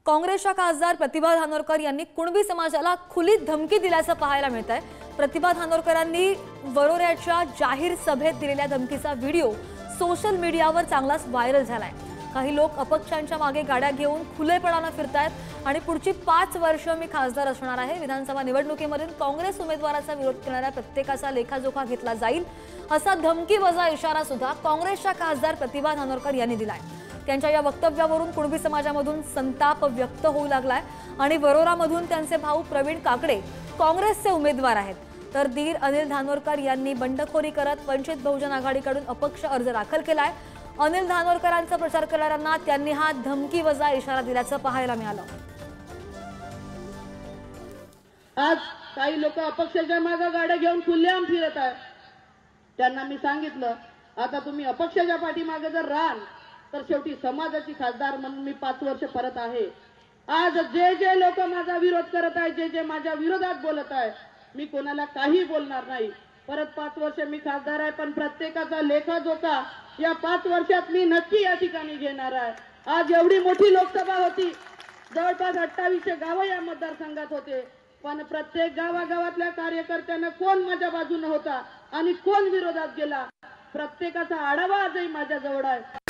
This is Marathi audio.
काँग्रेसच्या खासदार प्रतिभा धानोरकर यांनी कुणबी समाजाला खुली धमकी दिल्याचं पाहायला मिळतंय। प्रतिभा धानोरकरांनी वरोऱ्याच्या जाहीर सभेत दिलेल्या धमकीचा व्हिडिओ सोशल मीडियावर चांगलाच व्हायरल झालाय। काही लोक अपक्षांच्या मागे गाड्या घेऊन खुलेपणाने फिरतायत आणि पुढची 5 वर्ष मी खासदार असणार आहे। विधानसभा निवडणुकीमध्ये काँग्रेस उमेदवाराचा विरोध करणाऱ्या प्रत्येकाचा लेखाजोखा घेतला जाईल असा धमकीवजा इशारा सुद्धा काँग्रेसच्या खासदार प्रतिभा धानोरकर यांनी दिलाय। त्यांच्या या वक्तव्यावरून कुणबी समाजामधून संताप व्यक्त होऊ लागलाय आणि वरोरामधून त्यांचे भाऊ प्रवीण काकडे काँग्रेसचे उमेदवार आहेत, तर धीर अनिल धानोरकर यांनी बंडखोरी करत वंचित बहुजन आघाडीकडून अपक्ष अर्ज दाखल केलाय। अनिल धानोरकरांचा प्रचार करणाऱ्यांना त्यांनी हा धमकीवजा इशारा दिल्याचं पाहायला मिळालं। आज काही लोक अपक्षाच्या मागे गाड्या घेऊन खुलेआम फिरत आहेत। त्यांना मी सांगितलं, आता तुम्ही अपक्षाच्या पाठीमागे जर राहाल तर शेवटी समाजाची खासदार म्हणून मी 5 वर्ष परत आहे। आज जे लोक माझा विरोध करत आहेत, जे माझ्या विरोधात बोलत आहे, मी कोणाला काही बोलणार नाही। परत 5 वर्ष मी खासदार आहे, पण प्रत्येकाचा लेखाजोखा या 5 वर्षात मी नक्की या ठिकाणी घेणार आहे। आज एवढी मोठी लोकसभा होती, जवळपास 2800 गावं या मतदारसंघात होते, पण प्रत्येक गावागावातल्या कार्यकर्त्यांना कोण माझ्या बाजूने होता आणि कोण विरोधात गेला, प्रत्येकाचा आढावा आजही माझ्या जवळ आहे।